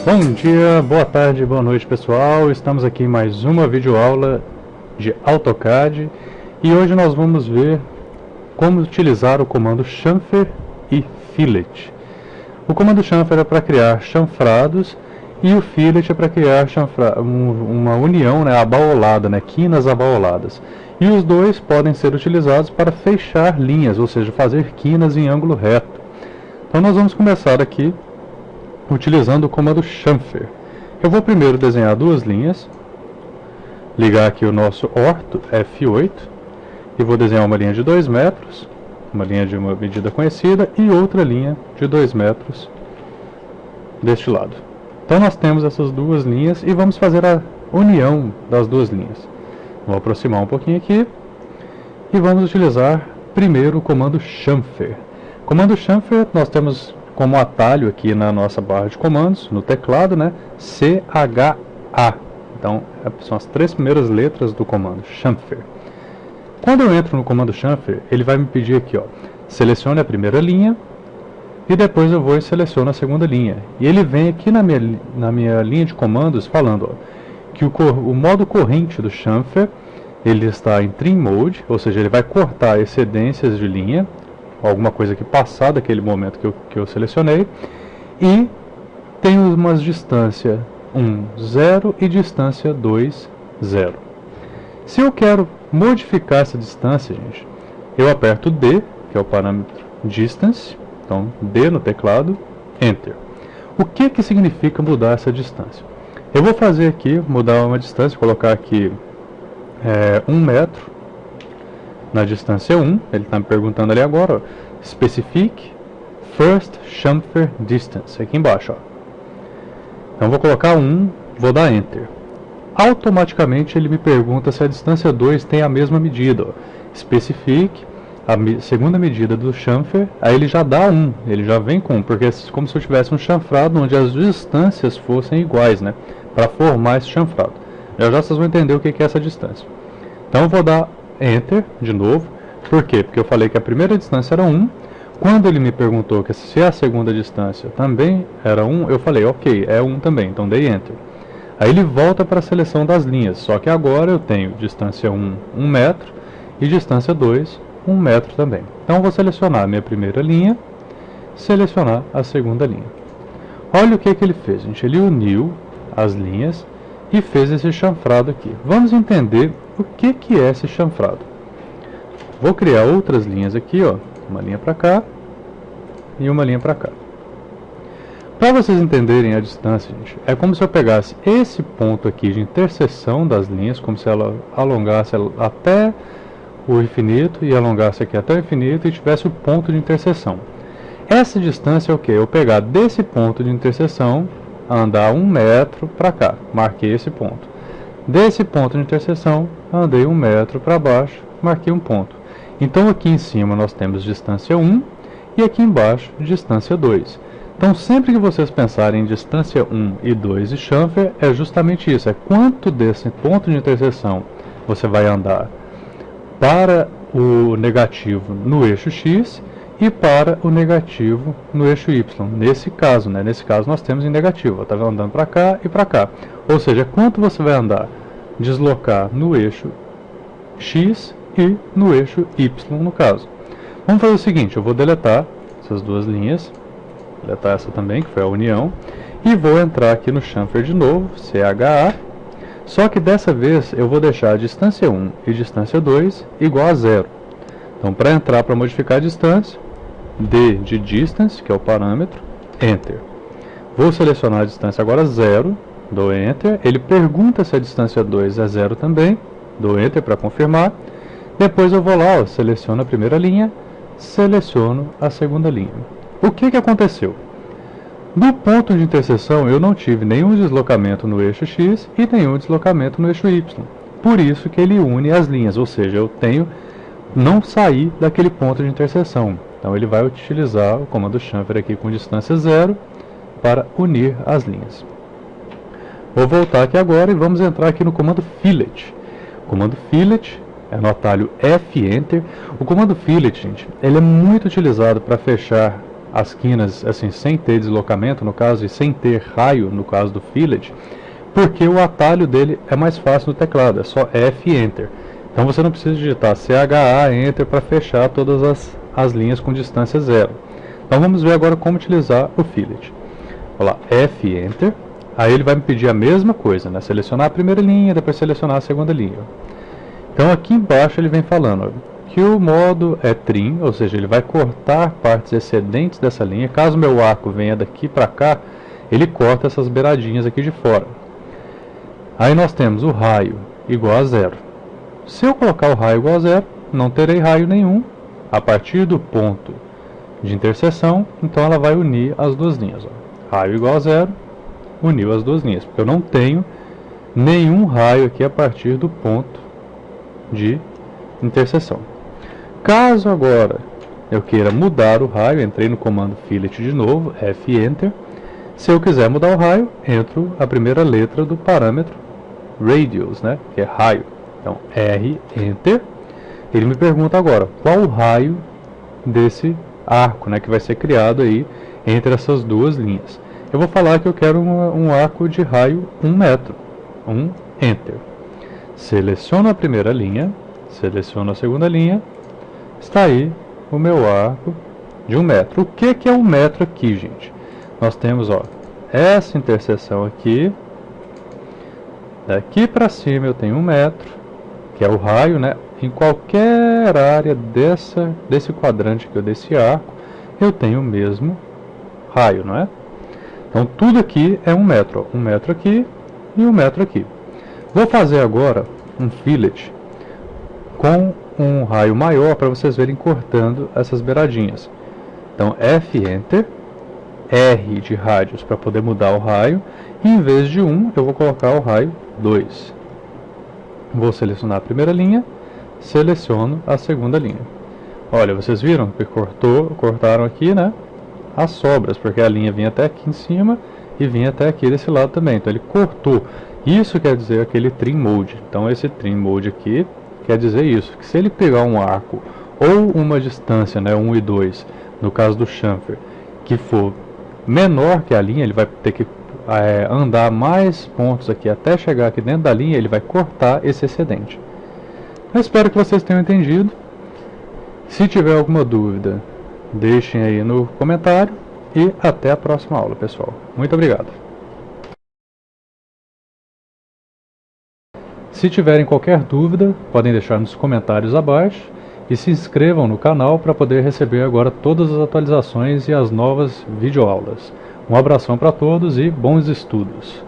Bom dia, boa tarde, boa noite pessoal, estamos aqui em mais uma videoaula de AutoCAD e hoje nós vamos ver como utilizar o comando chamfer e fillet. O comando chamfer é para criar chanfrados e o fillet é para criar uma união, abaolada, quinas abaoladas. E os dois podem ser utilizados para fechar linhas, ou seja, fazer quinas em ângulo reto. Então nós vamos começar aqui utilizando o comando chamfer. Eu vou primeiro desenhar duas linhas, ligar aqui o nosso orto F8 e vou desenhar uma linha de 2 metros, uma linha de uma medida conhecida e outra linha de 2 metros deste lado. Então nós temos essas duas linhas e vamos fazer a união das duas linhas. Vou aproximar um pouquinho aqui e vamos utilizar primeiro o comando chamfer. Comando chamfer nós temos como atalho aqui na nossa barra de comandos, no teclado, CHA. Então, são as 3 primeiras letras do comando, chamfer. Quando eu entro no comando chamfer, ele vai me pedir aqui, selecione a primeira linha, e depois eu vou e seleciono a segunda linha. E ele vem aqui na minha linha de comandos falando que o modo corrente do chamfer, ele está em trim mode, ou seja, ele vai cortar excedências de linha, alguma coisa que passar daquele momento que eu selecionei, e tem umas distância 1, 0 e distância 2, 0. Se eu quero modificar essa distância, gente, eu aperto D, que é o parâmetro distance, então D no teclado, Enter. O que significa mudar essa distância? Eu vou fazer aqui, mudar uma distância, colocar aqui 1 metro, na distância 1, ele está me perguntando ali agora, specific first chamfer distance, aqui embaixo. Então vou colocar 1, vou dar Enter. Automaticamente ele me pergunta se a distância 2 tem a mesma medida. Specific, a segunda medida do chamfer, aí ele já dá 1, ele já vem com 1, porque é como se eu tivesse um chanfrado onde as distâncias fossem iguais, para formar esse chanfrado. Já vocês vão entender o que é essa distância. Então eu vou dar Enter de novo. Por quê? Porque eu falei que a primeira distância era 1. Quando ele me perguntou que se a segunda distância também era 1, eu falei, ok, é 1 também, então dei Enter. Aí ele volta para a seleção das linhas, só que agora eu tenho distância 1, 1 metro, e distância 2, 1 metro também. Então eu vou selecionar a minha primeira linha, selecionar a segunda linha. Olha o que ele fez, gente. Ele uniu as linhas e fez esse chanfrado aqui. Vamos entender o que é esse chanfrado. Vou criar outras linhas aqui, uma linha para cá e uma linha para cá. Para vocês entenderem a distância, gente, é como se eu pegasse esse ponto aqui de interseção das linhas, como se ela alongasse até o infinito e alongasse aqui até o infinito e tivesse o ponto de interseção. Essa distância é o que? Eu pegar desse ponto de interseção, andar 1 metro para cá, marquei esse ponto. Desse ponto de interseção, andei 1 metro para baixo, marquei um ponto. Então aqui em cima nós temos distância 1 e aqui embaixo distância 2. Então sempre que vocês pensarem em distância 1 e 2 de chamfer, é justamente isso, é quanto desse ponto de interseção você vai andar para o negativo no eixo X e para o negativo no eixo Y. Nesse caso, nós temos em negativo, está andando para cá e para cá. Ou seja, quanto você vai andar, deslocar no eixo X e no eixo Y, no caso. Vamos fazer o seguinte, eu vou deletar essas duas linhas, deletar essa também, que foi a união, e vou entrar aqui no chamfer de novo, CHA, só que dessa vez eu vou deixar a distância 1 e distância 2 igual a 0. Então, para entrar, para modificar a distância, D de distance, que é o parâmetro, Enter. Vou selecionar a distância agora 0, dou Enter. Ele pergunta se a distância 2 é 0 também, dou Enter para confirmar. Depois eu vou lá, seleciono a primeira linha, seleciono a segunda linha. O que aconteceu? No ponto de interseção eu não tive nenhum deslocamento no eixo X e nenhum deslocamento no eixo Y. Por isso que ele une as linhas, ou seja, eu não sair daquele ponto de interseção. Então ele vai utilizar o comando chamfer aqui com distância 0 para unir as linhas. Vou voltar aqui agora e vamos entrar aqui no comando fillet. O comando fillet é no atalho F Enter. O comando fillet, gente, ele é muito utilizado para fechar as quinas assim sem ter deslocamento no caso e sem ter raio no caso do fillet, porque o atalho dele é mais fácil no teclado, é só F e Enter. Então você não precisa digitar CHA Enter para fechar todas as linhas com distância zero. Então vamos ver agora como utilizar o fillet. Vou lá, F Enter. Aí ele vai me pedir a mesma coisa, né? Selecionar a primeira linha, depois selecionar a segunda linha. Então aqui embaixo ele vem falando que o modo é trim, ou seja, ele vai cortar partes excedentes dessa linha. Caso meu arco venha daqui para cá, ele corta essas beiradinhas aqui de fora. Aí nós temos o raio igual a zero. Se eu colocar o raio igual a zero, não terei raio nenhum a partir do ponto de interseção, então ela vai unir as duas linhas. Ó. Raio igual a zero, uniu as duas linhas, porque eu não tenho nenhum raio aqui a partir do ponto de interseção. Caso agora eu queira mudar o raio, entrei no comando fillet de novo, F Enter. Se eu quiser mudar o raio, entro a primeira letra do parâmetro radius, né, que é raio. Então R Enter. Ele me pergunta agora qual o raio desse arco, né, que vai ser criado aí entre essas duas linhas. Eu vou falar que eu quero um arco de raio 1 metro. Enter. Seleciono a primeira linha, seleciono a segunda linha. Está aí o meu arco de 1 metro. O que é 1 metro aqui, gente? Nós temos, ó, essa interseção aqui. Daqui para cima eu tenho 1 metro, que é o raio, né? Em qualquer área desse quadrante aqui, desse arco, eu tenho o mesmo raio, não é? Então tudo aqui é 1 metro, ó. 1 metro aqui e 1 metro aqui. Vou fazer agora um fillet com um raio maior para vocês verem cortando essas beiradinhas. Então F Enter, R de rádios para poder mudar o raio, e em vez de 1 eu vou colocar o raio 2. Vou selecionar a primeira linha, seleciono a segunda linha. Olha, vocês viram que cortaram aqui, né, as sobras, porque a linha vinha até aqui em cima e vinha até aqui desse lado também. Então ele cortou. Isso quer dizer aquele trim mode. Então esse trim mode aqui quer dizer isso, que se ele pegar um arco ou uma distância, né, 1 e 2, no caso do chamfer, que for menor que a linha, ele vai ter que andar mais pontos aqui até chegar aqui dentro da linha, ele vai cortar esse excedente. Eu espero que vocês tenham entendido. Se tiver alguma dúvida, deixem aí no comentário e até a próxima aula, pessoal. Muito obrigado. Se tiverem qualquer dúvida, podem deixar nos comentários abaixo e se inscrevam no canal para poder receber agora todas as atualizações e as novas videoaulas. Um abração para todos e bons estudos!